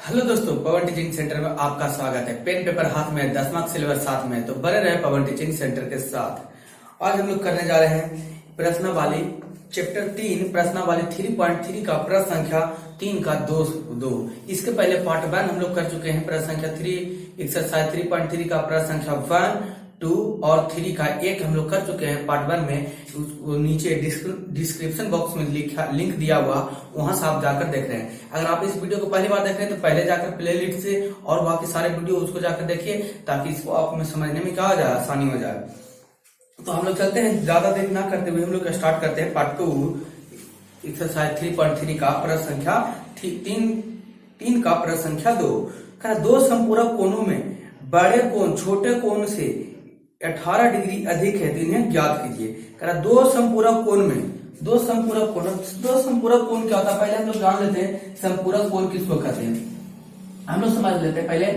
Hello दोस्तों, पवन teaching centre में आपका स्वागत है। पेन पेपर हाथ में, 10 मार्क्स सिलेबस साथ में, तो बने रहे पवन टीचिंग सेंटर के साथ। आज हम लोग करने जा रहे हैं प्रश्नावली चैप्टर 3 प्रश्नावली 3.3 का प्रश्न संख्या 3 का 2। इसके पहले पार्ट 1 हम लोग कर चुके हैं। प्रश्न संख्या 3 एक्सरसाइज 3.3 का प्रश्न संख्या 1, 2 और 3 का 1 हम लोग कर चुके हैं पार्ट 1 में। नीचे डिस्क्रिप्शन बॉक्स में लिंक दिया हुआ, वहां से आप जाकर देख रहे हैं। अगर आप इस वीडियो को पहली बार देख रहे हैं तो पहले जाकर प्लेलिस्ट से और बाकी सारे वीडियो उसको जाकर देखिए, ताकि इसको आप में समझने में क्या हो जाए, आसानी हो जाए। तो हम लोग चलते हैं, ज्यादा देर ना करते हुए हम लोग स्टार्ट करते हैं पार्ट 2 एक्सरसाइज 3.3 का प्रश्न संख्या 3 का प्रश्न संख्या 2। दो संपूरक कोणों में बड़े कोण छोटे कोण से 18 डिग्री अधिक है तो इन्हें ज्ञात कीजिए। दो संपूरक कोण क्या होता है, पहले हम लोग जान लेते हैं संपूरक कोण किसको कहते हैं। हम लोग समझ लेते हैं पहले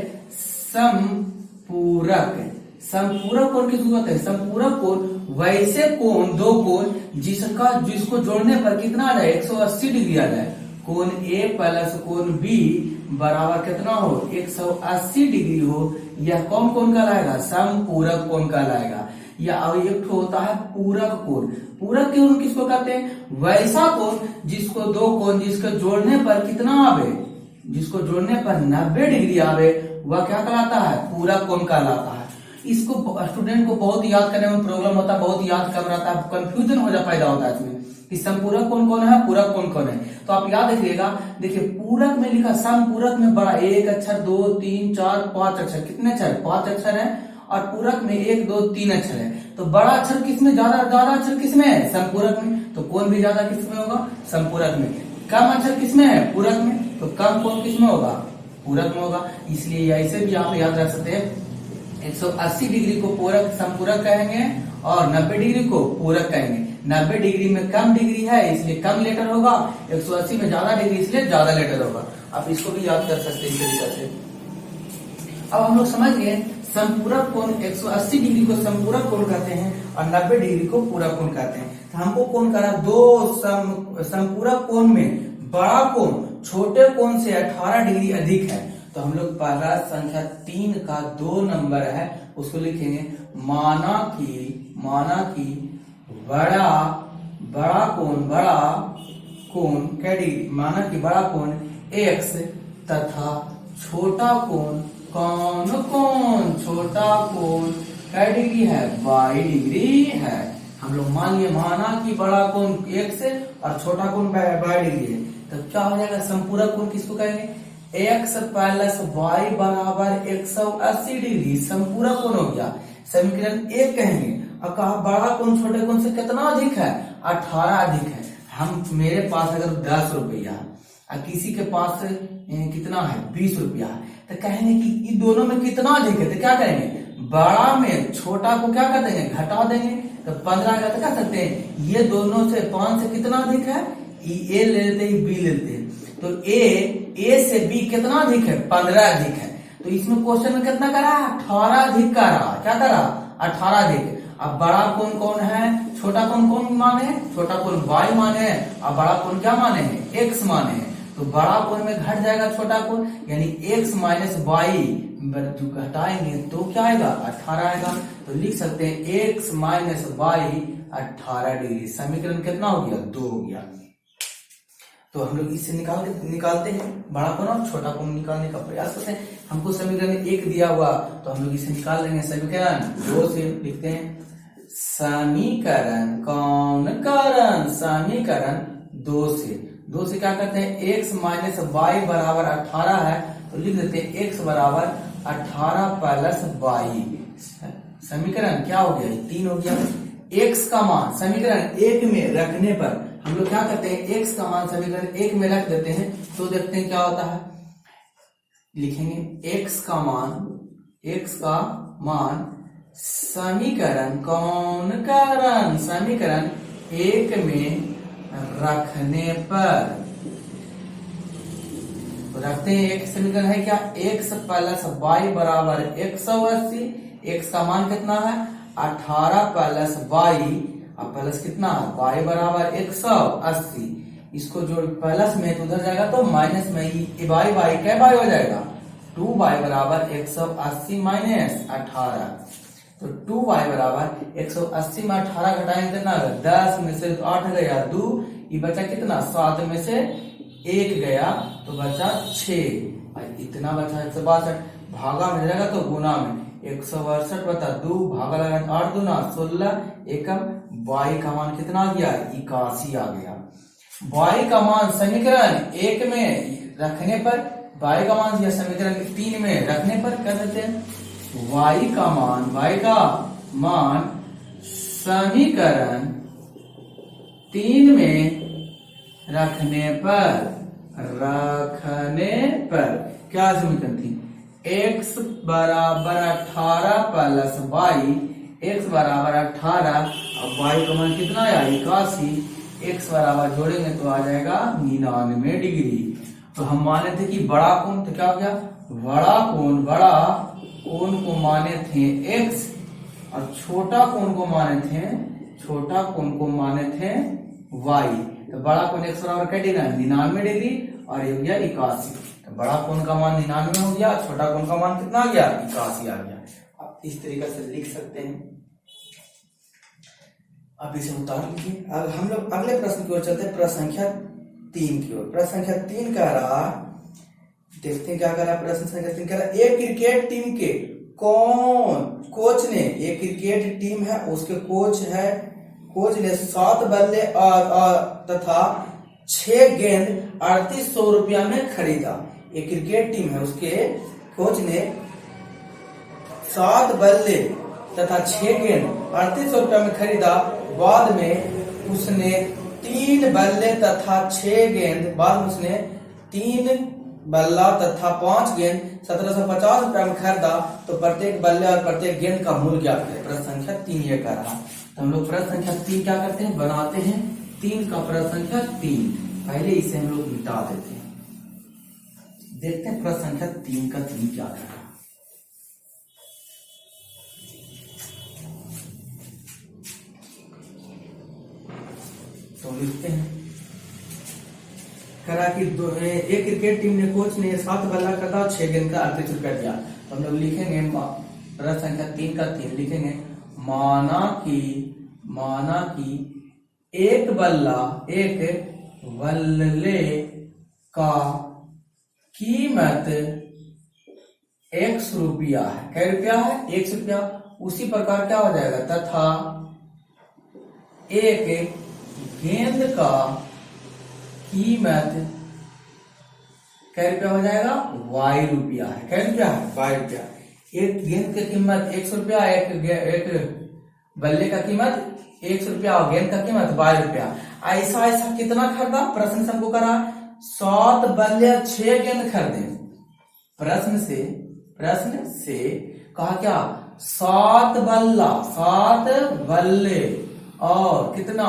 संपूरक कोण किसको कहते हैं। संपूरक कोण वैसे कोण, दो कोण जिसको जोड़ने पर कितना आ जाए, 180 डिग्री आ जाए। कोण ए प्लस कोण बी बराबर कितना हो, 180 डिग्री हो, यह कौन कोण कहलाएगा, समपूरक कोण कहलाएगा। या एक होता है पूरक कोण। पूरक कोण किसको कहते हैं, वैसा कोण जिसको दो कोण जिसको जोड़ने पर कितना आवे, जिसको जोड़ने पर 90 डिग्री आवे, वह क्या कहलाता है, पूरक कोण कहलाता है। इसको स्टूडेंट को बहुत याद करने में प्रॉब्लम होता है, बहुत याद कर रहता है, कंफ्यूजन हो जा पैदा होता है इसमें कि संपूरक कोण कौन है, पूरक कोण कौन है। तो आप याद रखिएगा। देखिए पूरक में लिखा, समपूरक में बड़ा 1 अक्षर 2 3 4 5 अक्षर, कितने अक्षर, 5 अक्षर है। और पूरक में 1 2 3 अक्षर है। तो बड़ा अक्षर किसमें, ज्यादा अक्षर किसमें है, संपूरक में। तो कोण भी ज्यादा किसमें होगा, संपूरक में। कम अक्षर किसमें है, पूरक में। तो कम कोण किसमें होगा, पूरक में होगा। इसलिए ऐसे भी आप याद रख सकते हैं, 180 डिग्री को पूरक संपूरक कहेंगे और 90 डिग्री को पूरक कहेंगे। 90 डिग्री में कम डिग्री है इसलिए कम लेटर होगा, 180 में ज्यादा डिग्री इसलिए ज्यादा लेटर होगा। आप इसको भी याद कर सकते हैं इस तरीके से। अब हम लोग समझ गए संपूरक कोण 180 डिग्री को संपूरक कोण कहते हैं और 90 डिग्री को पूरक कोण कहते हैं। तो हमको कौन करा, दो संपूरक कोण में बड़ा कोण छोटे कोण से 18 डिग्री अधिक है। तो हम लोग पहला संख्या 3 का 2 नंबर है उसको लिखेंगे, माना कि बड़ा कोण क्या डिग्री, माना कि बड़ा कोण x तथा छोटा कोण छोटा कोण क्या डिग्री है, y डिग्री है। हम लोग मान लिए माना कि बड़ा कोण x और छोटा कोण y डिग्री है। तो क्या हो जाएगा, संपूरक कोण किसको कहेंगे, x प्लस y बराबर 180 डिग्री संपूरक कोण हो गया। समीकरण 1 कहेंगे। और कहा बड़ा कोण छोटे कोण से कितना अधिक है, 18 अधिक है। हम मेरे पास अगर 10 रुपया और किसी के पास कितना है, 20 रुपया, तो कहेंगे कि इन दोनों में कितना अधिक है। तो क्या करेंगे, बड़ा में छोटा को क्या कर देंगे, घटा देंगे। तो 15 का तो क्या सकते हैं, ये दोनों से 5 से कितना अधिक है, ए ले लेते हैं, बी ले लेते हैं। तो ए से बी कितना अधिक है, 15 अधिक है। तो इसमें क्वेश्चन में कितना करा, 18 अधिक करा। क्या करा, 18 अधिक। अब बड़ा कोण कौन है, छोटा कोण कौन माने हैं, छोटा कोण y माने हैं और बड़ा कोण क्या माने हैं, x माने हैं। तो बड़ा कोण में घट जाएगा छोटा कोण, यानी x माइनस वाई जो घटाएंगे तो क्या आएगा, 18 आएगा। तो लिख सकते हैं x माइनस वाई 18 डिग्री। समीकरण कितना हो गया, 2 हो गया। तो हम लोग इससे निकालते हैं, बड़ा कोण और छोटा कोण निकालने का प्रयास करते हैं। हमको समीकरण 1 दिया हुआ तो हम लोग इसे निकाल लेंगे। समीकरण 2 से लिखते हैं, समीकरण 2 से क्या करते हैं, x माइनस वाई बराबर 18 है तो लिख देते हैं x बराबर 18 प्लस वाई। समीकरण क्या हो गया, 3 हो गया। x का मान समीकरण 1 में रखने पर हम लोग क्या करते हैं, x का मान समीकरण 1 में रख देते हैं तो देखते हैं क्या होता है। लिखेंगे x का मान समीकरण समीकरण 1 में रखने पर तो रखते हैं, एक समीकरण है क्या, x प्लस वाई बराबर 180। x का मान कितना है, 18 प्लस वाई और प्लस कितना, y बराबर 180। इसको जोड़ प्लस में तो उधर जाएगा तो माइनस में, ये बाई बाई क्या बाई हो जाएगा, 2y बराबर 180 माइनस 18। तो 2y बराबर 180 में 18 घटाएंगे कितना, 10 में से 8 गया 2, ये बचा कितना, 7 में से 1 गया तो बचा 6, इतना बचा 162, भागा में जाएगा तो गुना में 162 बता 2 भागा लगा 8 दूना 16, एकम y का मान कितना आ गया, 81 आ गया। y का मान समीकरण 1 में रखने पर, y का मान या समीकरण 3 में रखने पर कर देते हैं, y का मान समीकरण 3 में रखने पर क्या समीकरण थी, x बराबर 18 प्लस y, x बराबर 18 अब y का मान कितना आया 81, x बराबर जोड़ेंगे तो आ जाएगा 99 डिग्री। तो हम माने थे कि बड़ा कोण, तो क्या हो गया, बड़ा कोण को माने थे x और छोटा कोण को माने थे y। तो बड़ा कोण x बराबर क्या डिग्री, 99 डिग्री और ये हो गया 81। तो बड़ा कोण का मान 99 हो गया, छोटा कोण का मान कितना आ गया, 81 आ गया। आप इस तरीके से लिख सकते हैं। अब इसे उतार लीजिए। अब हम लोग अगले प्रश्न की ओर चलते हैं, प्रश्न संख्या 3 की ओर। प्रश्न संख्या 3 कह रहा, देखते हैं क्या कह रहा प्रश्न संख्या 3 कह रहा, एक क्रिकेट टीम के कोच ने, एक क्रिकेट टीम है उसके कोच ने 7 बल्ले तथा 6 गेंद 3800 रुपया में खरीदा। एक क्रिकेट टीम है उसके कोच ने 7 बल्ले तथा 6 गेंद 3800 रुपया में खरीदा। बाद में उसने 3 बल्ले तथा 6 गेंद, बाद में उसने 3 बल्ला तथा 5 गेंद 1750 रुपया में खरीदा। तो प्रत्येक बल्ले और प्रत्येक गेंद का मूल्य क्या है। प्रश्न संख्या 3 ये कर रहा। तो हम लोग प्रश्न संख्या 3 क्या करते हैं, बनाते हैं 3 का प्रश्न संख्या 3। पहले इसे हम लोग मिटा देते हैं, देखते हैं प्रश्न संख्या 3 का 3 क्या कर रहा। तो लिखते हैं, करा कि एक क्रिकेट टीम ने कोच ने 7 बल्ला तथा 6 गेंद का 38 रुपया दिया। तो हम लोग लिखेंगे प्रश्न संख्या 3 का 3 लिखेंगे, माना कि एक बल्ले का कीमत 100 रुपया है। क्या रुपया है, 100 रुपया। उसी प्रकार क्या हो जाएगा, तथा एक गेंद का कीमत क्या रुपया हो जाएगा, y रुपया है। क्या रुपया है, y रुपया। एक गेंद की कीमत 100 रुपया, एक बल्ले का कीमत 100 रुपया और गेंद का कीमत 22 रुपया। ऐसा कितना खरीदा, प्रश्न से हमको करा 7 बल्ले 6 गेंद खरीदे। प्रश्न से कहा क्या, 7 बल्ले और कितना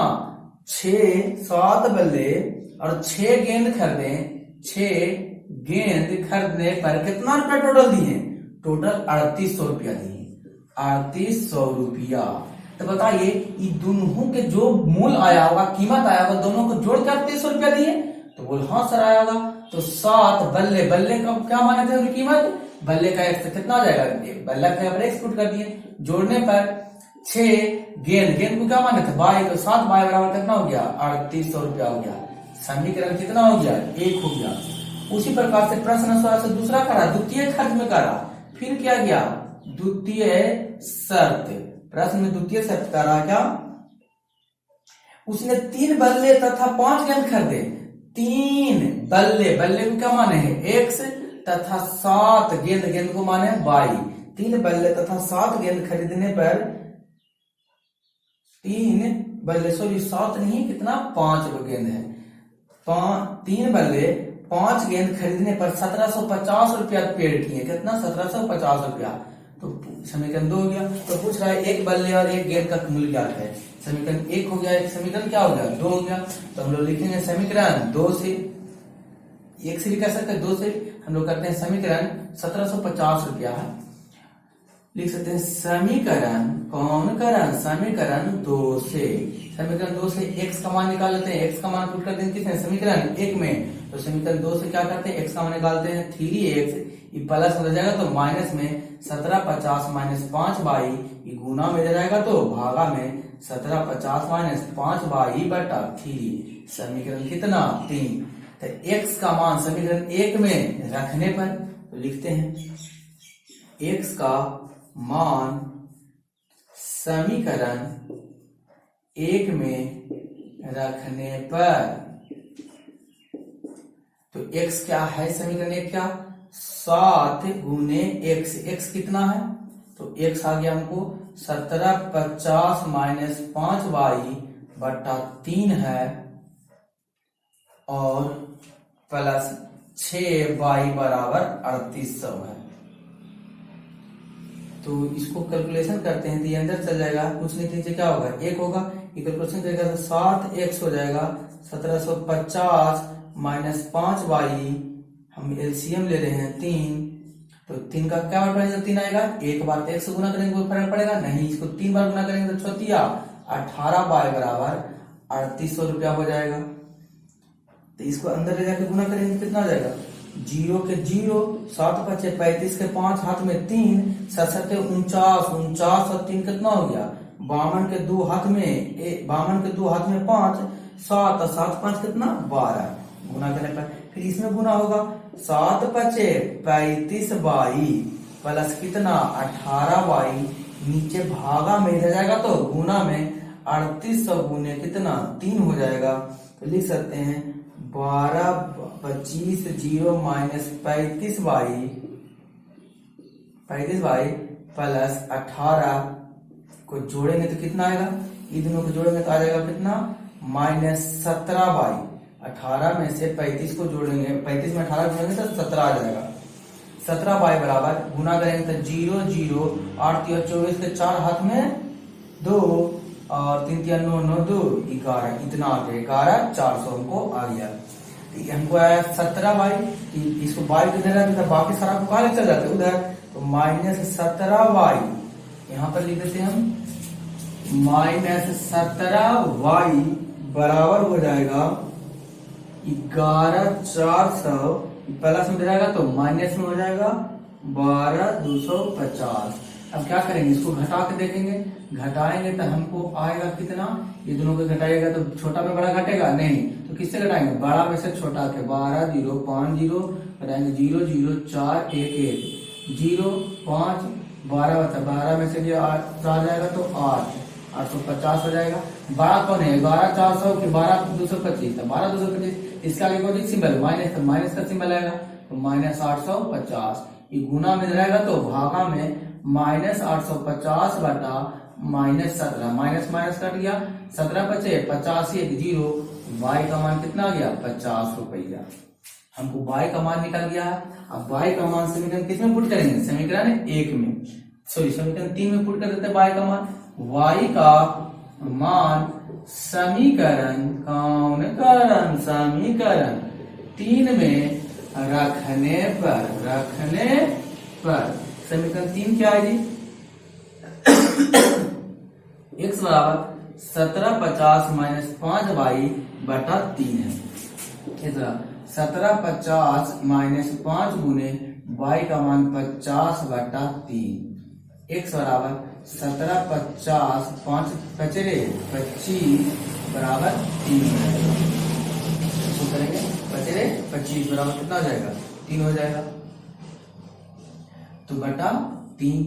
7 बल्ले और 6 गेंद खरीदे। 6 गेंद खरीदने पर कितना रुपया टोटल दिए, टोटल 3800 रुपया दिए, 3800 रुपया। तो बताइए ये दोनों के जो मूल आया होगा, कीमत आया होगा, दोनों को जोड़ के 3800 रुपया दिए। तो बोल हाँ सर आया होगा। तो 7 बल्ले का क्या माने थे कीमत, बल्ले का एक कितना आ जाएगा, बल्ला का x पुट कर दिए, जोड़ने पर 6 गेंद को क्या माने थे बाई। तो 7 बाई बराबर कितना हो गया, 3800 रुपया हो गया। समीकरण कितना हो गया, 1 हो गया। उसी प्रकार से प्रश्न से दूसरा करा, द्वितीय खर्च में करा। फिर क्या गया, द्वितीय शर्त। प्रश्न में द्वितीय शर्त करा क्या, उसने 3 बल्ले तथा 5 गेंद खरीदे। 3 बल्ले को क्या माने है x तथा 7 गेंद को माने y। 3 बल्ले तथा 7 गेंद खरीदने पर 3 बल्ले 7 नहीं कितना 5 गेंद है। 3 बल्ले 5 गेंद खरीदने पर 1750 रुपया पेड किए। कितना, 1750 रुपया। तो समीकरण 2 हो गया। तो पूछ रहा है एक बल्ले और एक गेंद का मूल्य क्या है। समीकरण 1 हो गया, एक समीकरण क्या हो गया, 2 हो गया। तो हम लोग लिखेंगे समीकरण 2 से, 1 से भी कर सकते हैं, 2 से हम लोग करते हैं। समीकरण 1750 रुपया है, लिख सकते हैं समीकरण समीकरण 2 से x का मान निकाल लेते हैं। x का मान पुट कर देंगे किसमें, समीकरण 1 में। तो समीकरण 2 से क्या करते हैं, x का मान निकालते हैं 3x, ये प्लस हो जाएगा तो माइनस में 1750 माइनस 5y, ये गुना में जाएगा तो भागा में 1750 माइनस 5y बटा 3। समीकरण कितना, 3। तो x का मान समीकरण 1 में रखने पर तो लिखते हैं x का मान समीकरण 1 में रखने पर, तो x क्या है, समीकरण 1 क्या, 7 गुने x कितना है, तो x आ गया हमको 1750 माइनस 5y बटा 3 है, और प्लस 6y बराबर 3800 है। तो इसको कैलकुलेशन करते हैं तो ये अंदर चल जाएगा, कुछ नहीं नीचे क्या होगा, 1 होगा, ये कैलकुलेशन करेगा तो 7x हो जाएगा, 1750 माइनस 5y, हम एलसीएम ले रहे हैं 3, तो 3 का क्या बार 3 आएगा, एक बार 1 से गुना करेंगे कोई फर्क पड़ेगा नहीं, इसको 3 बार गुना करेंगे तो 18y बराबर 3800 रुपया हो जाएगा। तो इसको अंदर ले जाकर गुना करेंगे तो कितना हो जाएगा, 0 के 0, 7 5 35 के 5, हाथ में 3, 7 7 49, 49 और 3 कितना हो गया, 52 के 2 हाथ में 5, 7 और 7 5 कितना 12, गुना करने पर फिर इसमें गुना होगा, 7 5 35y प्लस कितना 18y, नीचे भागा में इधर जाएगा तो गुना में 3800 गुने कितना 3 हो जाएगा। तो लिख सकते हैं 12 25 0 माइनस 35y प्लस 18 को जोड़ेंगे तो कितना आएगा, ये दोनों को जोड़ेंगे तो आ जाएगा कितना माइनस 17y, 18 में से 35 को जोड़ेंगे, 35 में 18 जोड़ेंगे तो 17 आ जाएगा, 17y बराबर गुना करेंगे तो 0 0 8 3 24 के 4 हाथ में 2 और 3 3 9 9 2 11, इतना आ गया 11 400 हमको आ गया। हमको आया 17y, इसको y किधर रहता था, बाकी सारा को कहा चल जाते उधर, तो माइनस 17y, यहाँ पर लिख देते हैं हम माइनस 17y बराबर हो जाएगा 11 400, प्लस में जाएगा तो माइनस में हो जाएगा 12 250। अब क्या करेंगे, इसको घटा के देखेंगे, घटाएंगे तो हमको आएगा कितना, ये दोनों को घटाएगा तो छोटा में बड़ा घटेगा नहीं, तो किससे घटाएंगे, बड़ा में से छोटा के 12 0 5 0 घटाएंगे 0 0 4 1 1 0 5 12 बचा, 12 में से 4 जाएगा तो 8 850 हो जाएगा। 12 कौन है, 12 400 के 12 225, 12 225, इसका आगे कौन सिंबल माइनस, तो माइनस का सिंबल आएगा, तो माइनस 850, ये गुना में रहेगा तो भागा में माइनस 850 बटा माइनस 17, माइनस माइनस कट गया, 17 बचे 50 1 0, y का मान कितना आ गया 50 रुपया। हमको y का मान निकल गया है। अब y का मान समीकरण किसमें पुट करेंगे, समीकरण 1 में, सॉरी समीकरण 3 में पुट कर देते हैं y का मान। y का मान समीकरण समीकरण 3 में रखने पर समीकरण 3 क्या है जी, x बराबर 1750 माइनस 5y बटा 3 है, 1750 माइनस 5 गुने y का मान 50 बटा 3, x बराबर 1750 5 पचरे 25 बराबर 3 तो करेंगे, पचरे 25 बराबर कितना हो जाएगा 3 हो जाएगा, तो बटा 3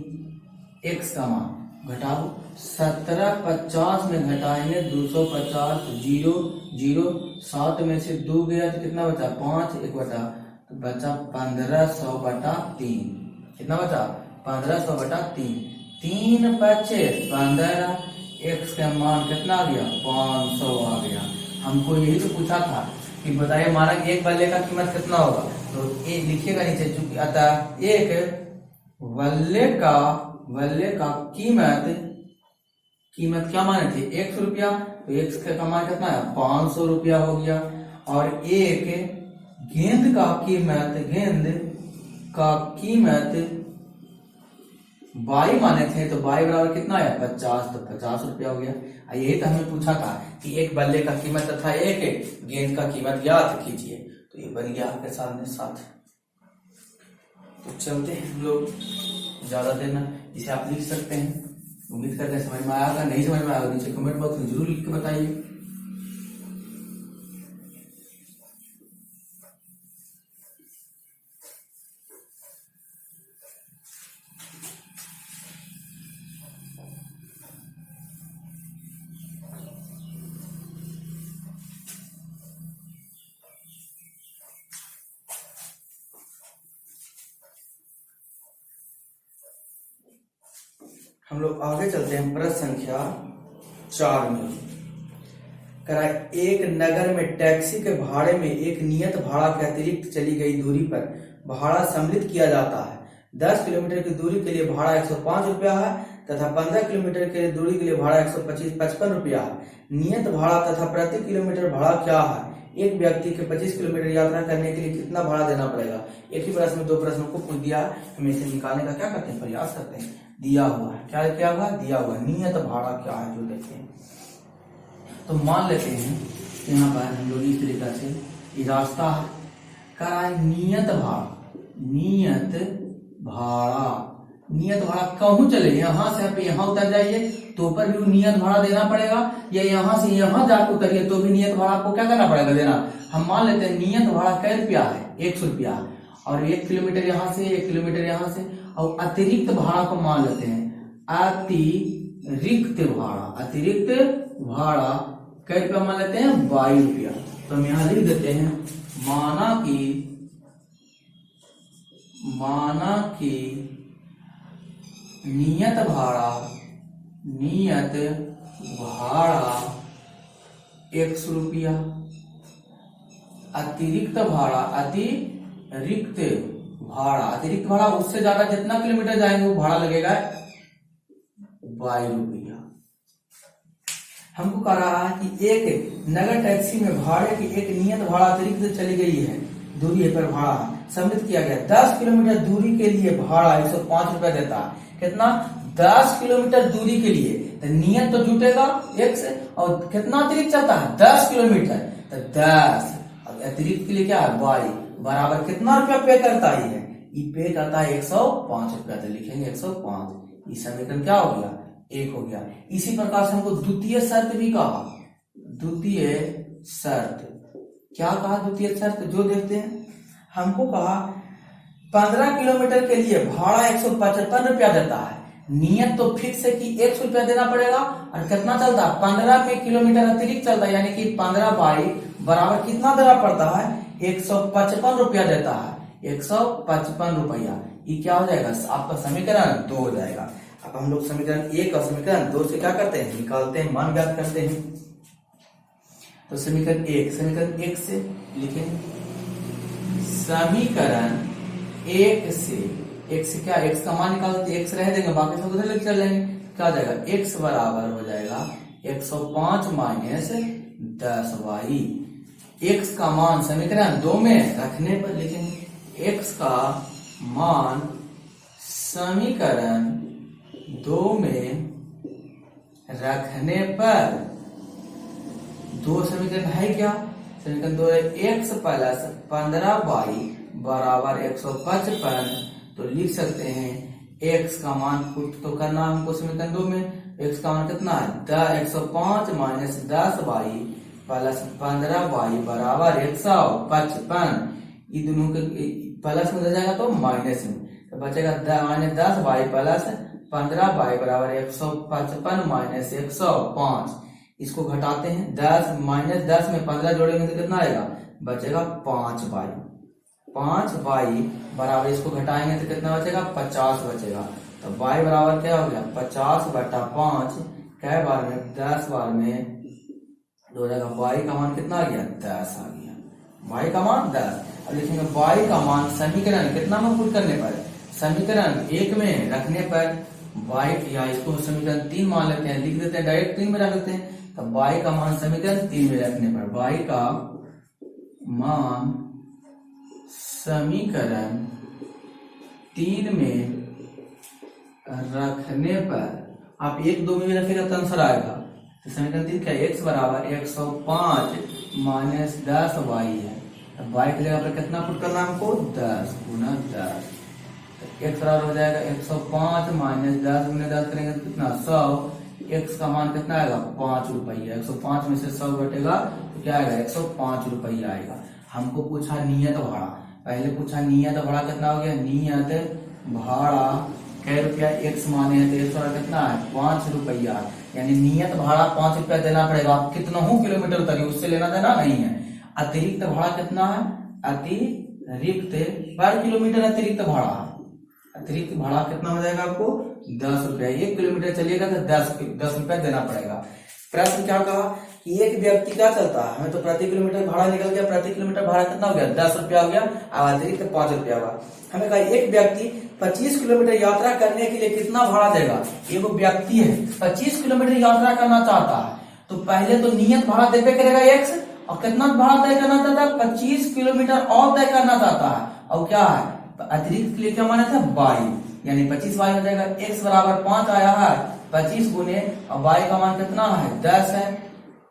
x का मान घटाओ, 1750 में घटाएंगे 250, 0 0 7 में से 2 गया तो कितना बचा 5 1 बचा, तो बचा 1500 बटा 3, कितना बचा 1500 बटा 3, 3 बचे 15, x का मान कितना आ गया 500 आ गया। हमको यही तो पूछा था कि बताइए हमारा एक बल्ले का कीमत कितना होगा, तो ये लिखिएगा नीचे, चूंकि अतः एक बल्ले का कीमत क्या माने थे 100 रुपया, तो x का मान कितना है 500 रुपया हो गया, और एक गेंद का कीमत बाई माने थे तो बाई बराबर कितना आया 50, तो 50 रुपया हो गया। यही तो हमें पूछा था कि एक बल्ले का कीमत तथा एक गेंद का कीमत ज्ञात कीजिए, तो ये बन गया आपके सामने 7। तो चलते हैं हम लोग, ज्यादा देना इसे आप लिख सकते हैं। उम्मीद करते हैं समझ में आएगा, नहीं समझ में आएगा नीचे कमेंट बॉक्स में जरूर लिख के बताइए। हम लोग आगे चलते हैं प्रश्न संख्या 4 में। करा एक नगर में टैक्सी के भाड़े में एक नियत भाड़ा के अतिरिक्त चली गई दूरी पर भाड़ा सम्मिलित किया जाता है। 10 किलोमीटर की दूरी के लिए भाड़ा 105 रुपया है तथा 15 किलोमीटर की दूरी के लिए भाड़ा 155 रुपया है। नियत भाड़ा तथा प्रति किलोमीटर भाड़ा क्या है? एक व्यक्ति के 25 किलोमीटर यात्रा करने के लिए कितना भाड़ा देना पड़ेगा? एक ही प्रश्न में 2 प्रश्नों को पूछ दिया, हम इसे निकालने का क्या करते हैं, प्रयास करते हैं। दिया हुआ है, क्या क्या हुआ? दिया हुआ नियत भाड़ा क्या है जो देखते हैं। तो मान लेते हैं यहाँ पर हम लोग इस तरीका से ये रास्ता है, करा नियत भाड़ा, नियत भाड़ा कहूँ चले, यहाँ से आप यहाँ उतर जाइए तो पर भी नियत भाड़ा देना पड़ेगा, या यहाँ से यहाँ जाकर उतरिए तो भी नियत भाड़ा आपको क्या करना पड़ेगा, देना। हम मान लेते हैं नियत भाड़ा कै रुपया है, 100 रुपया, और 1 किलोमीटर यहाँ से 1 किलोमीटर यहाँ से, और अतिरिक्त भाड़ा को मान लेते हैं अतिरिक्त भाड़ा कै रुपया मान लेते हैं, 22 रुपया। तो हम यहाँ लिख देते हैं माना कि नियत भाड़ा 100 रुपया, अतिरिक्त भाड़ा उससे ज्यादा जितना किलोमीटर जाएंगे वो भाड़ा लगेगा 22 रुपया। हमको कह रहा है कि एक नगर टैक्सी में भाड़े की एक नियत भाड़ा अतिरिक्त चली गई है, दूरी पर भाड़ा सम्मिलित किया गया। 10 किलोमीटर दूरी के लिए भाड़ा 105 रुपया देता है। कितना? 10 किलोमीटर दूरी के लिए तो नियत तो जुटेगा 1 से, और कितना अतिरिक्त चलता है 10 किलोमीटर, तो 10 अतिरिक्त के लिए क्या है 22 बराबर कितना रुपया पे करता है, ये पे करता है 105 रुपया। तो लिखेंगे 105, इस समीकरण क्या हो गया, 1 हो गया। इसी प्रकार से हमको द्वितीय शर्त भी कहा, द्वितीय शर्त क्या कहा, द्वितीय शर्त जो देखते हैं, हमको कहा 15 किलोमीटर के लिए भाड़ा 155 रुपया देता है। नियत तो फिक्स है कि 100 रुपया देना पड़ेगा, और कितना चलता है 15 पे किलोमीटर अतिरिक्त चलता है, यानी कि 15 बाई बराबर कितना देना पड़ता है, 155 रुपया देता है, 155 रुपया। ये क्या हो जाएगा, आपका समीकरण 2 हो जाएगा। अब हम लोग समीकरण 1 और समीकरण 2 से क्या करते हैं, निकालते हैं, मान ज्ञात करते हैं। तो समीकरण 1 से लिखेंगे, समीकरण 1 से क्या, x का मान निकालते, x रह देंगे, बाकी सब उधर लेके चल जाएंगे। क्या हो जाएगा, x बराबर हो जाएगा 105 माइनस 10y। x का मान समीकरण 2 में रखने पर लिखेंगे, x का मान समीकरण 2 में रखने पर, 2 समीकरण है क्या, समीकरण 2 है x प्लस 15y बराबर 155। तो लिख सकते हैं x का मान पुट तो करना हमको समीकरण 2 में, x का मान कितना है 105 माइनस 10y प्लस 15y बराबर 155। ये दोनों के प्लस में जाएगा तो माइनस में, तो बचेगा माइनस 10y प्लस 15y बराबर 155 माइनस 105। इसको घटाते हैं, 10 माइनस 10 में 15 जोड़ेंगे तो कितना आएगा, बचेगा 5y। 5y बराबर, इसको घटाएंगे तो कितना बचेगा 50 बचेगा। तो y बराबर क्या हो गया 50/5, कै बार में 10 बार में हो जाएगा। y का मान कितना आ गया 10 आ गया, y का मान 10। अब लिखेंगे y का मान समीकरण कितना में पुट करने पर, समीकरण 1 में रखने पर y, या इसको समीकरण 3 मान लेते हैं, लिख देते हैं डायरेक्ट 3 में रख देते हैं। तो y का मान समीकरण 3 में रखने पर, y का मान समीकरण 3 में रखने पर आप 1 2 में भी रखेगा तो आंसर आएगा। तो समीकरण 3 क्या है, x बराबर 105 माइनस 10 y है। अब y के जगह पर कितना पुट करना है हमको, 10 गुना 10। तो x बराबर हो जाएगा 105 माइनस 10 गुना 10 करेंगे तो कितना 100। x का मान कितना आएगा, 5 रुपया। 105 में से 100 घटेगा तो क्या आएगा, 105 रुपया आएगा। हमको पूछा नियत भाड़ा, पहले पूछा नियत भाड़ा कितना हो गया, नियत भाड़ा कै रुपया x माने हैं तो x भाड़ा कितना है, 5 रुपया। यानी नियत भाड़ा 5 रुपया देना पड़ेगा। आप कितना हो किलोमीटर उतरिए उससे लेना देना नहीं है। अतिरिक्त भाड़ा कितना है, अतिरिक्त पर किलोमीटर अतिरिक्त भाड़ा, अतिरिक्त भाड़ा कितना हो जाएगा आपको, 10 रुपया। 1 किलोमीटर चलिएगा तो 10 रुपया देना पड़ेगा। प्रश्न क्या कहा कि एक व्यक्ति का चलता है, हमें तो प्रति किलोमीटर भाड़ा निकल गया, प्रति किलोमीटर भाड़ा कितना हो गया, 10 रुपया हो गया, अब अतिरिक्त 5 रुपया हुआ। हमें कहा एक व्यक्ति 25 किलोमीटर यात्रा करने के लिए कितना भाड़ा देगा। एक व्यक्ति है 25 किलोमीटर यात्रा करना चाहता है, तो पहले तो नियत भाड़ा देवे करेगा x, और कितना भाड़ा तय करना चाहता है, 25 किलोमीटर और तय करना चाहता है। और क्या है, अतिरिक्त के लिए क्या माना था, y, यानी 25 y हो जाएगा। x बराबर 5 आया है, 25 गुने और y का मान कितना है, 10 है।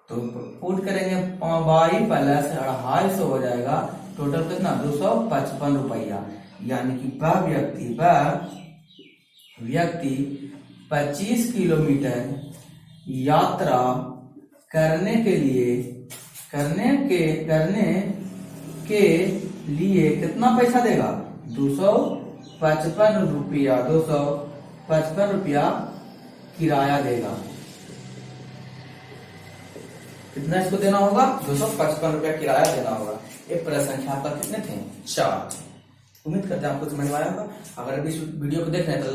तो पुट करेंगे y प्लस 250 हो जाएगा, टोटल कितना 255 रुपया। यानी कि वह व्यक्ति 25 किलोमीटर यात्रा करने के लिए कितना पैसा देगा, 255 रुपया। 255 रुपया किराया देगा। कितना इसको देना होगा, 255 रुपया किराया देना होगा। एक प्रश्न संख्या आपका कितने थे, 4। उम्मीद करते हैं आपको समझ में आया होगा। अगर अभी इस वीडियो को देख रहे हैं तो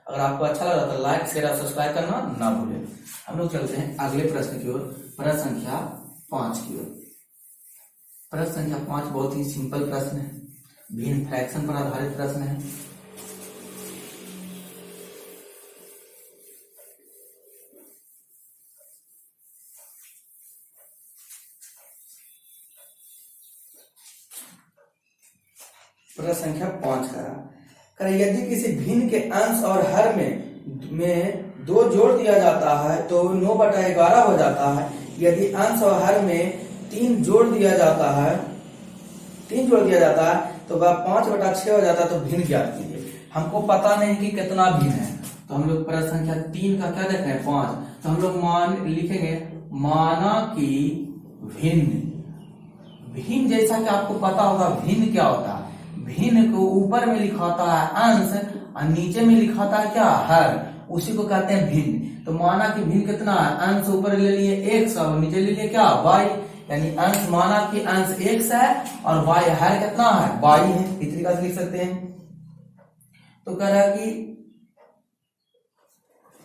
अगर आपको अच्छा लगा तो लाइक शेयर और सब्सक्राइब करना ना भूलें। हम लोग चलते हैं अगले प्रश्न की ओर, प्रश्न संख्या 5 की ओर। प्रश्न संख्या 5 बहुत ही सिंपल प्रश्न है, भिन्न फ्रैक्शन पर आधारित प्रश्न है। प्रश्न संख्या 5 करा यदि किसी भिन्न के अंश और हर में 2 जोड़ दिया जाता है तो 9/11 हो जाता है। यदि अंश और हर में 3 जोड़ दिया जाता है तो वह 5/6 हो जाता है। तो भिन्न ज्ञात कीजिए। हमको पता नहीं कि कितना भिन्न है, तो हम लोग प्रश्न संख्या 3 का क्या देख रहे हैं, 5। तो हम लोग मान लिखेंगे, माना कि भिन्न जैसा कि आपको पता होगा भिन्न क्या होता है। भिन्न को ऊपर में लिखाता है अंश और नीचे में लिखाता है क्या, हर, उसी को कहते हैं भिन्न। तो माना कि भिन्न कितना है, अंश ऊपर ले लिए x और नीचे ले लिए क्या, y। यानी अंश, माना कि अंश x है और y हर कितना है, y है। इस तरीके से लिख सकते हैं। तो कह रहा है कि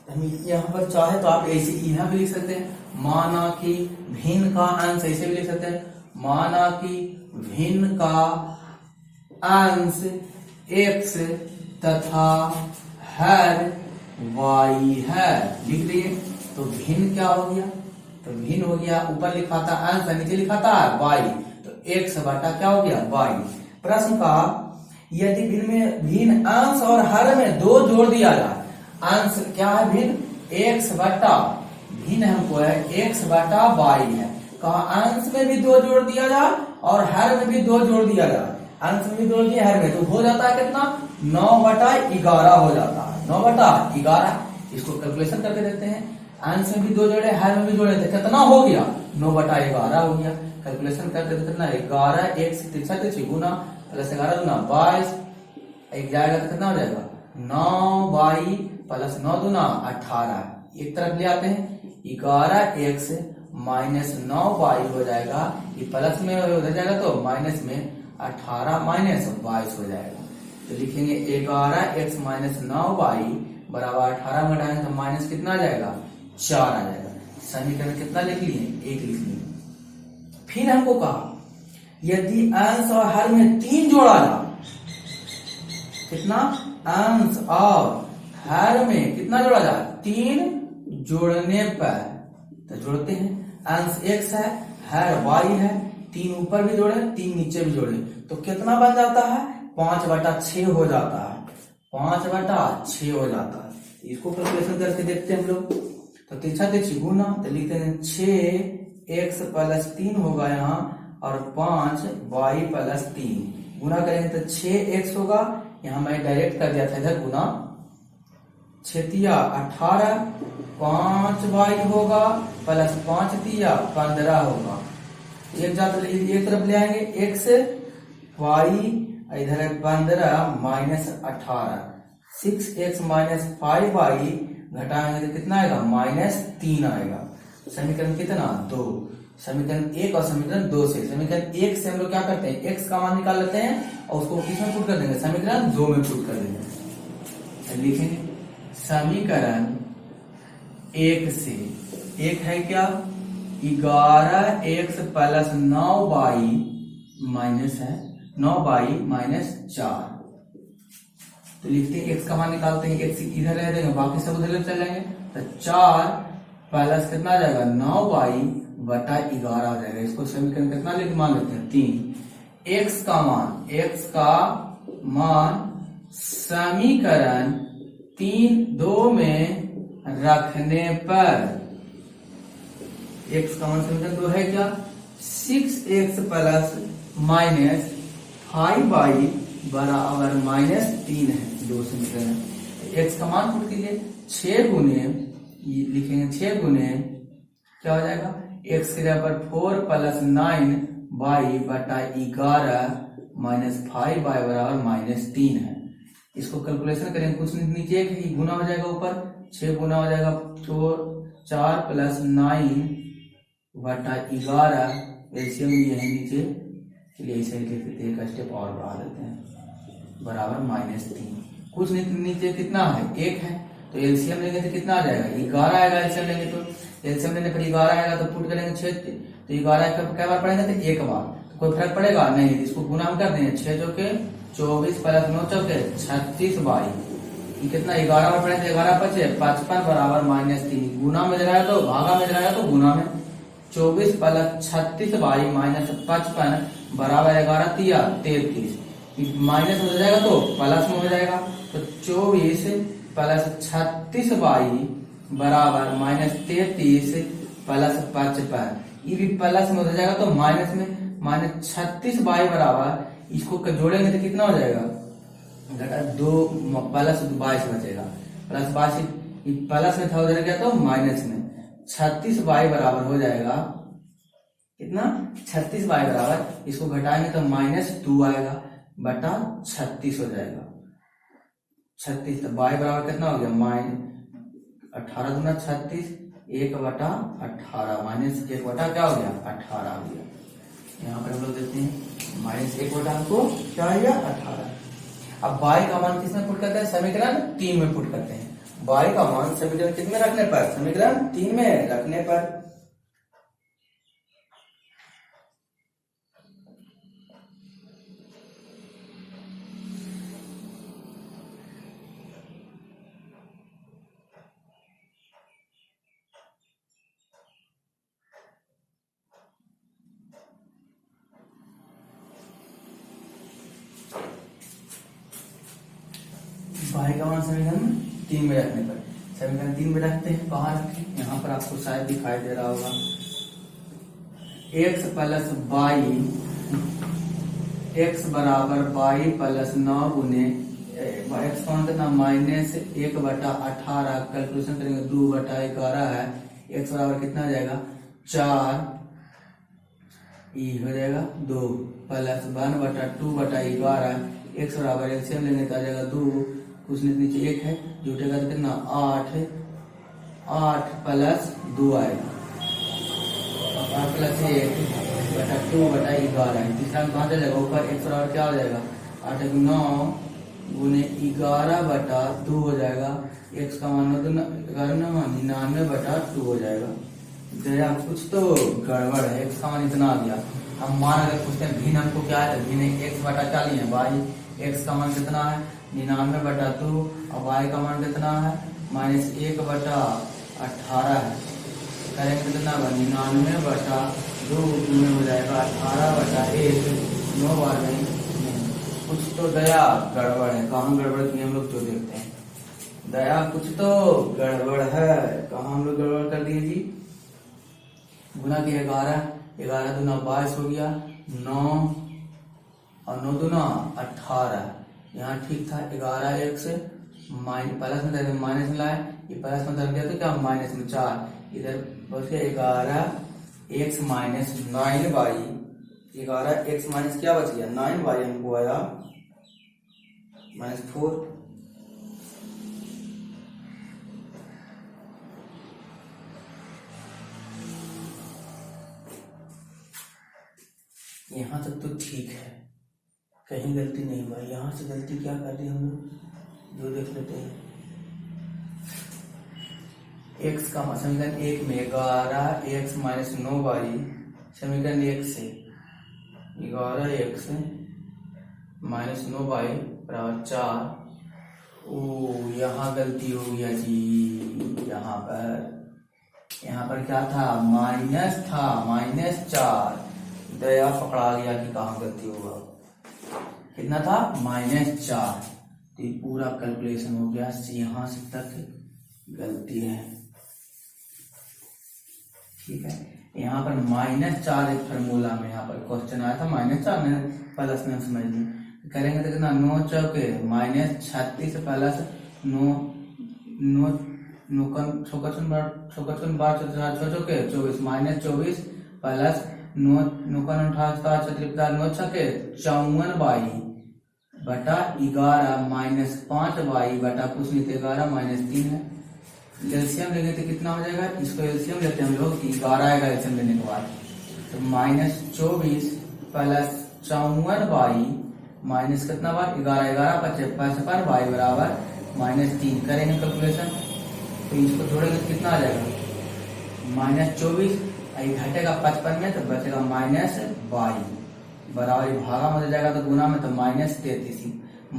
हम यहाँ पर चाहे तो आप ऐसे यहाँ भी लिख सकते हैं, माना कि भिन्न का अंश, ऐसे भी लिख सकते हैं, माना कि भिन्न का अंश x तथा हर y है। लिख लिए। तो भिन्न क्या हो गया, तो भिन्न हो गया, ऊपर लिखा था अंश, नीचे लिखा था y, तो x बटा क्या हो गया, y। प्रश्न का यदि भिन्न अंश और हर में 2 जोड़ दिया जाए, अंश क्या है भिन्न, x बटा, भिन्न हमको है x बटा y है। कहा अंश में भी 2 जोड़ दिया जाए और हर में भी 2 जोड़ दिया जाए। अंश में भी 2 दिया, हर में, तो हो जाता है कितना, 9/11 हो जाता है। 9/11 इसको कैलकुलेशन करके देखते हैं। अंश में भी 2 जोड़े, हर में भी जोड़े, तो कितना हो गया, 9/11 हो गया। कैलकुलेशन करके कितना, 11 1 63 गुना प्लस 11 गुना 22, एक जाएगा तो कितना हो जाएगा, 9y प्लस 9 दूना 18। एक तरफ ले आते हैं, 11x माइनस 9y हो जाएगा, ये प्लस में उधर जाएगा तो माइनस में 18 माइनस 22 हो जाएगा। तो लिखेंगे 11x माइनस 9y बराबर 18 में घटाएंगे तो माइनस कितना आ जाएगा, 4 आ जाएगा। समीकरण कितना लिख लिए, 1 लिख लिए। फिर हमको कहा यदि अंश और हर में 3 जोड़ा जाए, कितना, अंश और हर में कितना जोड़ा जाए, 3 जोड़ने पर, तो जोड़ते हैं, अंश x है, हर y है, 3 ऊपर भी जोड़े 3 नीचे भी जोड़े, तो कितना बन जाता है, 5/6 हो जाता है। 5/6 हो जाता है। इसको कैलकुलेशन करके देखते हैं हम लोग। तो तिरछा तिरछी गुना, तो लिखते हैं 6x + 3 होगा यहाँ, और 5y + 3 गुना करेंगे तो 6x होगा, यहाँ मैं डायरेक्ट कर दिया था इधर गुना, 6 18, 5y होगा प्लस 5 तिया 15 होगा। एक तरफ ले आएंगे x, y इधर है 15 माइनस 18, 6x माइनस 5y घटाएंगे तो कितना आएगा, -3 आएगा। समीकरण कितना, 2। समीकरण 1 और समीकरण 2 से, समीकरण 1 से हम लोग क्या करते हैं, x का मान निकाल लेते हैं और उसको किसमें पुट कर देंगे, समीकरण 2 में पुट कर देंगे। लिखेंगे समीकरण 1 से, एक है क्या, 11x + 9y माइनस है 9y - 4। तो लिखते हैं x का मान निकालते हैं, x इधर रह देंगे, बाकी सब उधर चले जाएंगे, तो 4 प्लस कितना आ जाएगा, 9y बटा 11 हो जाएगा। इसको समीकरण कितना लेके मान लेते हैं, 3। x का मान समीकरण 2 में रखने पर, x का मान समीकरण 2 है क्या, 6x + -5y बराबर -3 है, 2 समीकरण। x का मान पुट कीजिए, 6 गुने, लिखेंगे 6 गुने क्या हो जाएगा, x की जगह पर 4 + 9y बटा 11 -5y बराबर -3 है। इसको कैलकुलेशन करेंगे, कुछ नीचे एक ही गुना हो जाएगा, ऊपर 6 गुना हो जाएगा, 4 + 9 बटा 11, एलसीएम ये है नीचे, चलिए इसे एक स्टेप और बढ़ा देते हैं, बराबर -3। कुछ नीचे कितना है, 1 है, तो एलसीएम लेंगे तो कितना आ जाएगा, 11 आएगा। एलसीएम लेंगे तो एलसीएम लेने पर 11 आएगा, तो पुट करेंगे 6, तो 11 क्या बार पड़ेगा, तो 1 बार, तो कोई फर्क पड़ेगा नहीं। इसको गुना हम कर देंगे, 6 चौके 24 + 9 चौके 36y, ये कितना 11 बार पड़ेगा, 11 × 5 = 55 बराबर -3। गुना में जाएगा तो भागा में जाएगा तो गुना में, 24 + 36y - 55 बराबर 11 तिया 33, माइनस हो जाएगा तो प्लस में हो जाएगा, तो 24 + 36y बराबर -33 + 55, ये भी प्लस में हो जाएगा तो माइनस में, -36y बराबर, इसको जोड़ेंगे तो कितना हो जाएगा, 2 + 22 बचेगा, +22 प्लस में था उधर गया तो माइनस में, 36y बराबर हो जाएगा कितना, 36y बराबर, इसको घटाएंगे तो -2 आएगा बटा 36 हो जाएगा, 36, तो y बराबर कितना हो गया, -18 दूना 36, 1/18 -1 बटा क्या हो गया, 18 हो गया। यहाँ पर हम लोग देखते हैं -1 बटा हमको क्या आ गया, 18। अब y का मान किसमें पुट करते हैं, समीकरण 3 में पुट करते हैं। y का मान समीकरण कितने रखने पर, समीकरण 3 में रखने पर, y का मान समीकरण 3 में रखने पर, समीकरण 3 में रखते हैं, कहाँ रखें, यहाँ पर आपको शायद दिखाई दे रहा होगा, x + y, x बराबर y + 9 गुने x कौन कितना, -1/18, कैलकुलेशन करेंगे 2/11 है, x बराबर कितना आ जाएगा, 4 हो जाएगा 2 प्लस 1/2/11, x बराबर एलसीएम लेंगे तो आ जाएगा 2, कुछ नीचे 1 है, जुटेगा तो कितना 8 प्लस 2 आएगा, 8 + 1/2/11, तीसरा में कहाँ जाएगा ऊपर, x बराबर क्या हो जाएगा, 8 × 9 गुने 11/2 हो जाएगा, x का मान 99/2 हो जाएगा। जरा कुछ तो गड़बड़ है, x का मान इतना आ गया। हम मान अगर पूछते हैं भिन्न हमको क्या है, भिन्न x बटा 40 है, y x का मान कितना है 99/2 और y का मान कितना है -1/18 है, करेंगे कितना 99/2 में हो जाएगा 18/1, 9 बार नहीं कुछ तो दया गड़बड़ है, कहाँ गड़बड़ की हम लोग जो देखते हैं। दया कुछ तो गड़बड़ है, कहाँ हम लोग गड़बड़ कर दिए जी। गुना किया 11, 11 दूना 22 हो गया, 9 और 9 दूना 18। यहाँ ठीक था। 11 एक से प्लस में था, माइनस में लाए, ये प्लस में कर दिया तो क्या माइनस में 4, इधर बच गया 11 x minus 9y। 11 x minus क्या बच गया 9y, हमको आया -4। यहाँ तक तो ठीक है, कहीं गलती नहीं हुआ। यहाँ से गलती क्या कर दी हम लोग, जो देख लेते हैं। x का समीकरण 1 में 11 एक्स माइनस 9y, समीकरण 1 से 11 एक्स माइनस 9y बराबर 4। ओ यहाँ गलती हो गया जी। यहाँ पर क्या था, माइनस था, -4। दया पकड़ा गया कि कहाँ गलती होगा। कितना था -4। तो ये पूरा कैलकुलेशन हो गया, यहाँ से तक गलती है। ठीक है, यहाँ पर -4 एक फार्मूला में यहाँ पर क्वेश्चन आया था, -4 में प्लस में समझ ली करेंगे तो कितना 9 चौके -36 प्लस 9 बार 24 -24 प्लस 9 9 छके 54y बटा 11 -5y बटा कुछ नहीं तो 11 -3 है। एलसीएम लेंगे तो कितना हो जाएगा, इसको एलसीएम लेते हैं हम लोग 11 आएगा एलसीएम लेने के बाद, तो -24 प्लस 54y माइनस कितना बार 11 55 y बराबर -3। करेंगे कैलकुलेशन तो इसको जोड़ेंगे तो कितना आ जाएगा -24, घटेगा 55 में तो बचेगा -y बराबर भागा में हो जाएगा तो गुना में तो -33,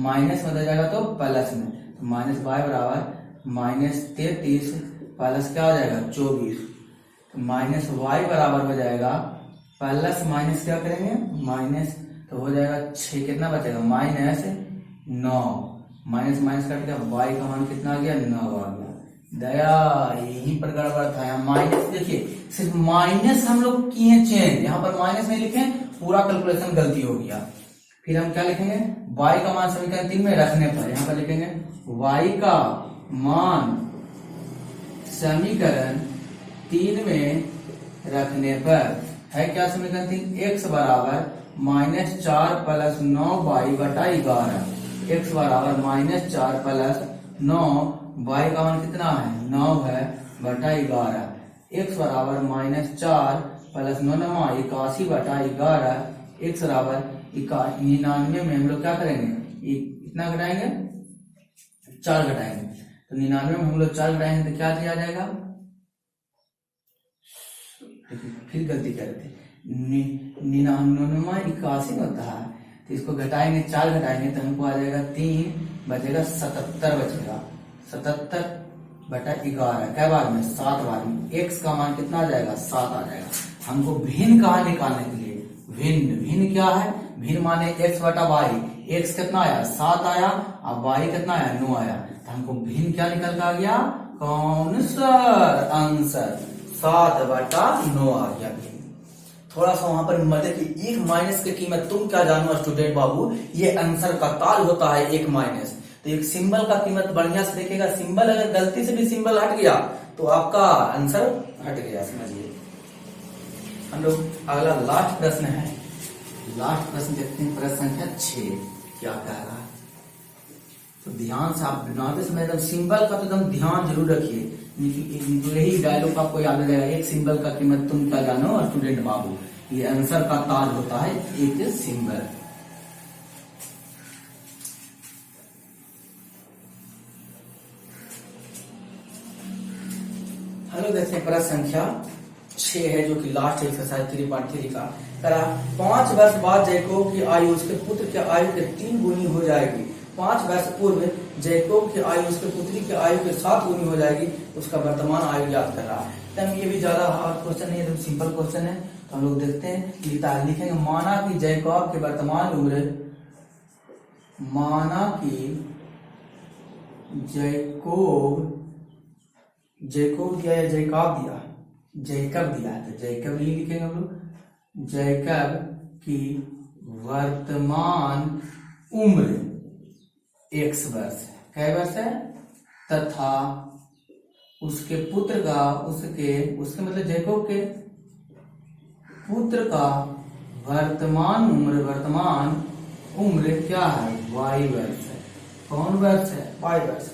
माइनस में हो जाएगा तो प्लस में, तो -y बराबर -33 प्लस क्या हो जाएगा 24, तो -y बराबर हो जाएगा प्लस माइनस क्या करेंगे माइनस, तो हो जाएगा 6, कितना बचेगा -9, माइनस माइनस कट गया, y का मान कितना आ गया 9 आ गया। दया यहीं पर गड़बड़ था, यहाँ माइनस देखिए सिर्फ माइनस हम लोग किए चेंज, यहाँ पर माइनस नहीं लिखे, पूरा कैलकुलेशन गलती हो गया। फिर हम क्या लिखेंगे, y का मान समीकरण 3 में रखने पर यहाँ पर लिखेंगे y का मान समीकरण 3 में रखने पर है क्या समीकरण 3, x बराबर -4 प्लस 9y बटा 11, x बराबर -4 प्लस 9, y का मान कितना है 9 है बटा 11, x बराबर -4 प्लस 9 81 बटा 11, x बराबर 99 में हम लोग क्या करेंगे, इतना घटाएंगे 4 घटाएंगे, तो 99 में हम लोग 4 घटाएंगे तो क्या दिया जाएगा, फिर गलती करते 99 81 होता है, तो इसको घटाएंगे 4 घटाएंगे तो हमको आ जाएगा 3 बचेगा 77 बचेगा, 77 बटा 11 क्या बार में 7 बार में, x का मान कितना आ जाएगा 7 आ जाएगा। हमको भिन्न कहाँ निकालने के लिए, भिन्न क्या है, भिन्न माने x बटा y, x कितना आया 7 आया और y कितना आया 9 आया, तो हमको भिन्न क्या निकल के आ गया, कौन सा आंसर 7 बटा 9 आ गया भिन्न। थोड़ा सा वहां पर मदद की, एक माइनस की कीमत तुम क्या जानो स्टूडेंट बाबू, ये आंसर का ताल होता है एक माइनस, तो एक सिंबल का कीमत बढ़िया से देखेगा, सिंबल अगर गलती से भी सिंबल हट गया तो आपका आंसर हट गया, समझिए। हम लोग अगला लास्ट प्रश्न है, लास्ट प्रश्न देखते हैं, प्रश्न संख्या 6 क्या कह रहा है, तो ध्यान से आप बनाते समय एकदम सिंबल का तो एकदम ध्यान जरूर रखिए, यही डायलॉग आपको याद रहेगा, एक सिंबल का कीमत तुम क्या जानो स्टूडेंट बाबू, ये आंसर का ताल होता है एक सिंबल। हेलो देखते हैं प्रश्न संख्या 6 है जो कि लास्ट एक्सरसाइज 3.3 का करा। 5 वर्ष बाद जैकोब की आयु उसके पुत्र की आयु के 3 गुनी हो जाएगी। 5 वर्ष पूर्व जैकोब की आयु उसके पुत्री की आयु के 7 गुनी हो जाएगी, उसका वर्तमान आयु याद कर रहा है। तब ये भी ज्यादा हार्ड क्वेश्चन है, एकदम सिंपल क्वेश्चन है, तो हम लोग देखते हैं लिखेंगे, माना कि जैकोब की वर्तमान उम्र माना कि जैकोब दिया या जैकब दिया है, तो जैकब नहीं लिखेंगे हम लोग। जैकब की वर्तमान उम्र x वर्ष है, कै वर्ष है, तथा उसके पुत्र का उसके मतलब जैकोब के पुत्र का वर्तमान उम्र क्या है, y वर्ष है। कौन वर्ष है, y वर्ष।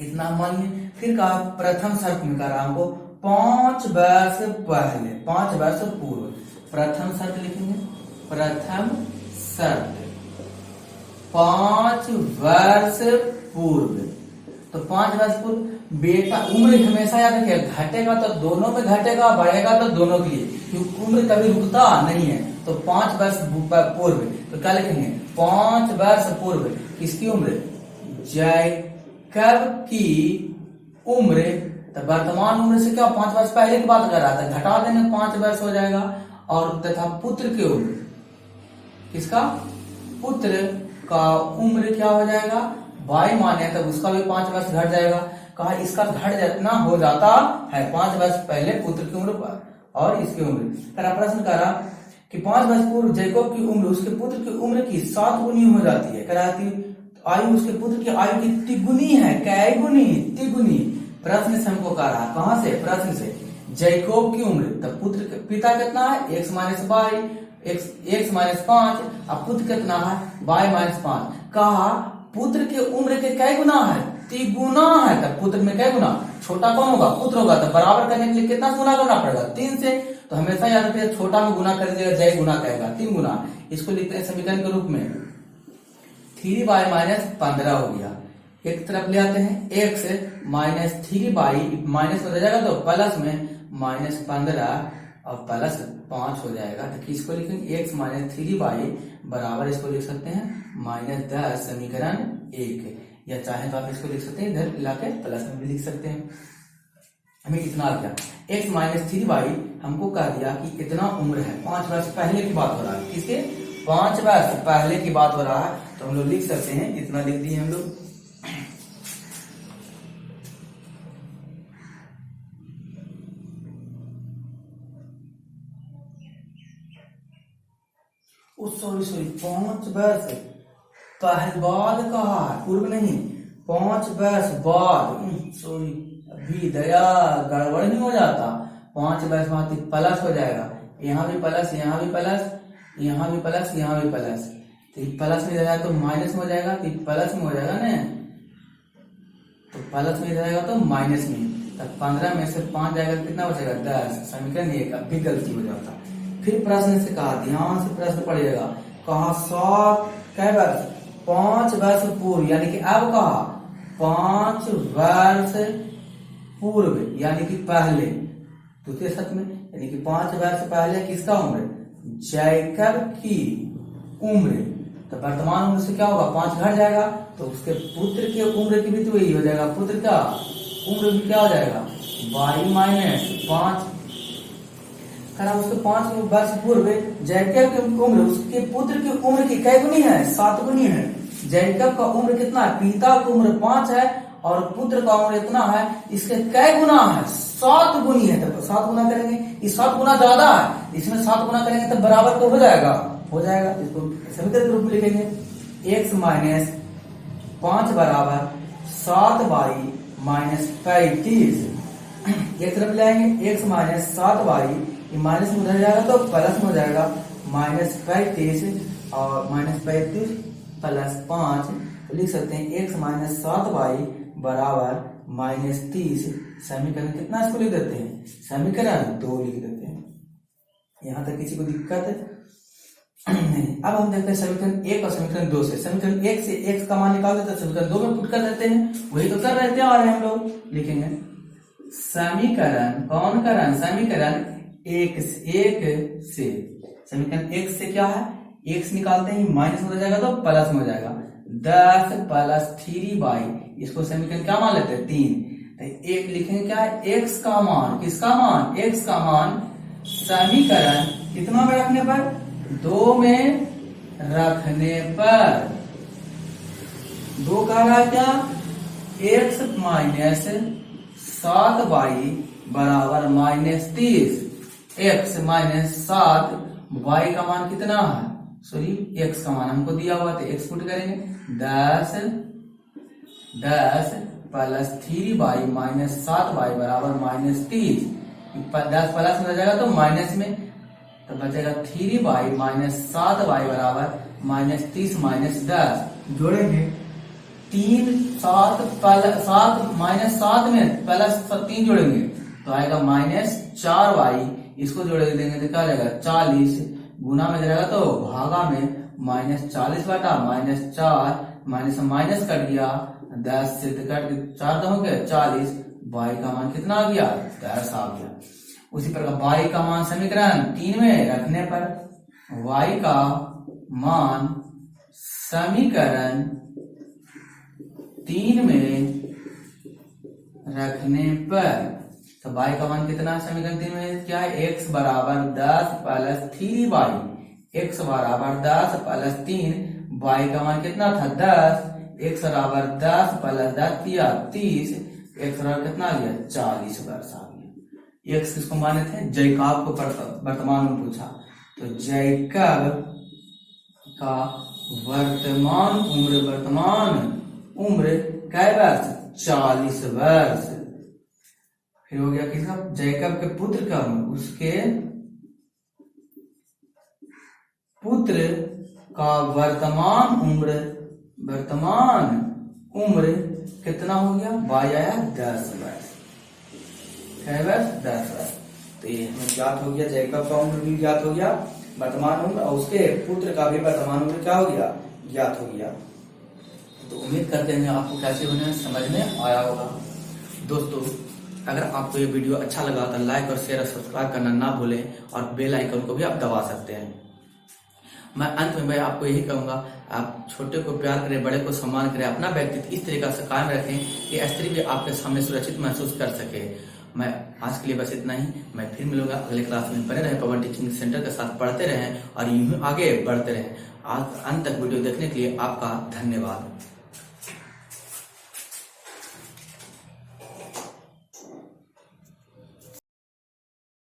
इतना मानिए। फिर कहा प्रथम शर्त में कहा हमको 5 वर्ष पहले, 5 वर्ष पूर्व। प्रथम शर्त लिखेंगे, प्रथम शर्त 5 वर्ष पूर्व। तो 5 वर्ष पूर्व बेटा उम्र हमेशा याद रखिए, घटेगा तो दोनों में घटेगा, बढ़ेगा तो दोनों के लिए, क्योंकि उम्र कभी रुकता नहीं है। तो 5 वर्ष पूर्व, तो क्या लिखेंगे, 5 वर्ष पूर्व किसकी उम्र, जैकब की उम्र। तो वर्तमान उम्र से क्या 5 वर्ष पहले की बात कर रहा था, घटा देंगे 5 वर्ष हो जाएगा। और तथा पुत्र की उम्र, किसका, पुत्र का उम्र क्या हो जाएगा, y माने तब उसका भी 5 वर्ष घट जाएगा। कहा इसका घट जितना हो जाता है 5 वर्ष पहले पुत्र की उम्र और इसकी उम्र। करा प्रश्न करा कि 5 वर्ष पूर्व जैकोब की उम्र उसके पुत्र की उम्र की 7 गुनी हो जाती है। कराती आयु उसके पुत्र की आयु की तिगुनी है, कै गुनी, तिगुनी। प्रश्न से हमको कह रहा, कहां से, प्रश्न से, जैकोब की उम्र, तब पुत्र पिता कितना है, x माइनस 5, अब पुत्र कितना है, y - 5। कहा पुत्र की उम्र के कै गुना है, तिगुना है। तब पुत्र में कै गुना, छोटा कौन होगा, पुत्र होगा। तो बराबर करने के लिए कितना गुना करना पड़ेगा, 3 से। तो हमेशा याद रखिए छोटा में गुना कर दिएगा, जय गुना कहेगा, 3 गुना। इसको लिखते हैं समीकरण के रूप में 3y - 15 हो गया। एक तरफ ले आते हैं, x - 3y माइनस हो जाएगा तो प्लस में -15 और प्लस 5 हो जाएगा। तो किसको लिखेंगे, x - 3y बराबर, इसको लिख सकते हैं -10, समीकरण 1। या चाहे तो आप इसको लिख सकते हैं इधर लाके प्लस में भी लिख सकते हैं। हमें इतना आ गया, x - 3y हमको कह दिया कि इतना उम्र है, 5 वर्ष पहले की बात हो रहा है, किसके, 5 वर्ष पहले की बात हो रहा है। तो हम लोग लिख सकते हैं, इतना लिख दिए हम लोग। सॉरी 5 वर्ष बाद कहा, पूर्व नहीं, 5 वर्ष बाद, सॉरी अभी दया गड़बड़ नहीं हो जाता। 5 वर्ष बाद प्लस हो जाएगा, यहाँ भी प्लस, यहाँ भी प्लस, यहाँ भी प्लस, यहाँ भी प्लस। तो प्लस में जाएगा तो माइनस में हो जाएगा, तो प्लस में हो जाएगा ना, तो प्लस में जाएगा तो माइनस में। तब 15 में से 5 जाएगा, कितना हो जाएगा, 10। समीकरण 1 अब भी गलती हो जाता। फिर प्रश्न से कहा, ध्यान से प्रश्न पढ़िएगा, कहा 7 कै वर्ष, 5 वर्ष पूर्व, यानी कि अब कहा 5 वर्ष पूर्व, यानी कि पहले, दूसरे शब्द में, यानी कि 5 वर्ष पहले किसका उम्र, जैकब की उम्र। तो वर्तमान उम्र से क्या होगा, 5 घट जाएगा, तो उसके पुत्र की उम्र की भी तो वही हो जाएगा, पुत्र का उम्र भी क्या हो जाएगा, y - 5। करा उसके 5 वर्ष पूर्व जैकब की उम्र उसके पुत्र की उम्र की कै गुनी है, 7 गुनी है। जैकब का उम्र कितना है, पिता की उम्र 5 है और पुत्र का उम्र इतना है, इसके कै गुना है, 7 गुनी है। तो 7 गुना करेंगे, ये 7 गुना ज्यादा है, इसमें 7 गुना करेंगे तो बराबर तो हो जाएगा। इसको समीकरण के रूप में लिखेंगे, x - 5 बराबर 7y - 35। एक तरफ ले आएंगे, x - 7y, ये माइनस में उधर जाएगा तो प्लस में हो जाएगा, -35 और -35 प्लस 5। तो लिख सकते हैं x - 7y बराबर -30। समीकरण कितना इसको लिख देते हैं, समीकरण 2 लिख देते हैं। यहां तक किसी को दिक्कत नहीं। अब हम देखते हैं समीकरण 1 और समीकरण 2 से। समीकरण 1 से x का मान निकाल देते हैं, समीकरण 2 में पुट कर देते हैं, वही तो कर रहे थे और हम लोग लिखेंगे समीकरण, कौन करण, समीकरण 1 से। समीकरण 1 से क्या है, x निकालते हैं, माइनस हो जाएगा तो प्लस में हो जाएगा, 10 प्लस 3y, इसको समीकरण क्या मान लेते हैं, 3। तो 1 लिखेंगे क्या है, x का मान, किसका मान, x का मान समीकरण कितना में रखने पर, 2 में रखने पर, 2 कह रहा है क्या, x माइनस 7y बराबर -30। x माइनस 7, y का मान कितना है, सॉरी x का मान हमको दिया हुआ, तो x पुट करेंगे 10 प्लस 3y माइनस 7y बराबर -30। 10 प्लस में रह जाएगा तो माइनस में, तो बचेगा 3y माइनस 7y बराबर -30 माइनस 10, जोड़ेंगे 3 7 7 माइनस 7 में प्लस 3 जोड़ेंगे तो आएगा -4y, इसको जोड़ देंगे तो क्या जाएगा 40, गुना में जाएगा तो भागा में -40 बटा -4, माइनस माइनस कट गया, 10 से कट 4 हो गया 40, y का मान कितना आ गया 10 आ गया। उसी प्रकार y का मान समीकरण 3 में रखने पर, y का मान समीकरण 3 में रखने पर, तो y का मान कितना है समीकरण 3 में, क्या है x बराबर 10 प्लस 3y, x बराबर 10 प्लस 3, y का मान कितना था 10, x बराबर 10 प्लस 10 दिया 30, x बराबर कितना आ गया 40 वर्ष आ गया। x किसको माने थे, जैकब को वर्तमान में पूछा, तो जैकब का वर्तमान उम्र कै वर्ष, 40 वर्ष। फिर हो गया किसका, जैकब के पुत्र का उम्र, उसके पुत्र का वर्तमान उम्र कितना हो गया, y आया 10 वर्ष, कै वर्ष 10 वर्ष। तो ये हमें ज्ञात हो गया, जैकब का उम्र भी ज्ञात हो गया, वर्तमान उम्र, और उसके पुत्र का भी वर्तमान उम्र क्या हो गया, ज्ञात हो गया। तो उम्मीद करते हैं आपको कैसे होने समझ में आया होगा। दोस्तों अगर आपको ये वीडियो अच्छा लगा तो लाइक और शेयर और सब्सक्राइब करना ना भूलें, और बेल आइकन को भी आप दबा सकते हैं। मैं अंत में भाई आपको यही कहूंगा, आप छोटे को प्यार करें, बड़े को सम्मान करें, अपना व्यक्तित्व इस तरीके से कायम रखें कि स्त्री भी आपके सामने सुरक्षित महसूस कर सके। मैं आज के लिए बस इतना ही, मैं फिर मिलूंगा अगले क्लास में। बने रहें पवन टीचिंग सेंटर के साथ, पढ़ते रहें और यूं आगे बढ़ते रहें। आज अंत तक वीडियो देखने के लिए आपका धन्यवाद।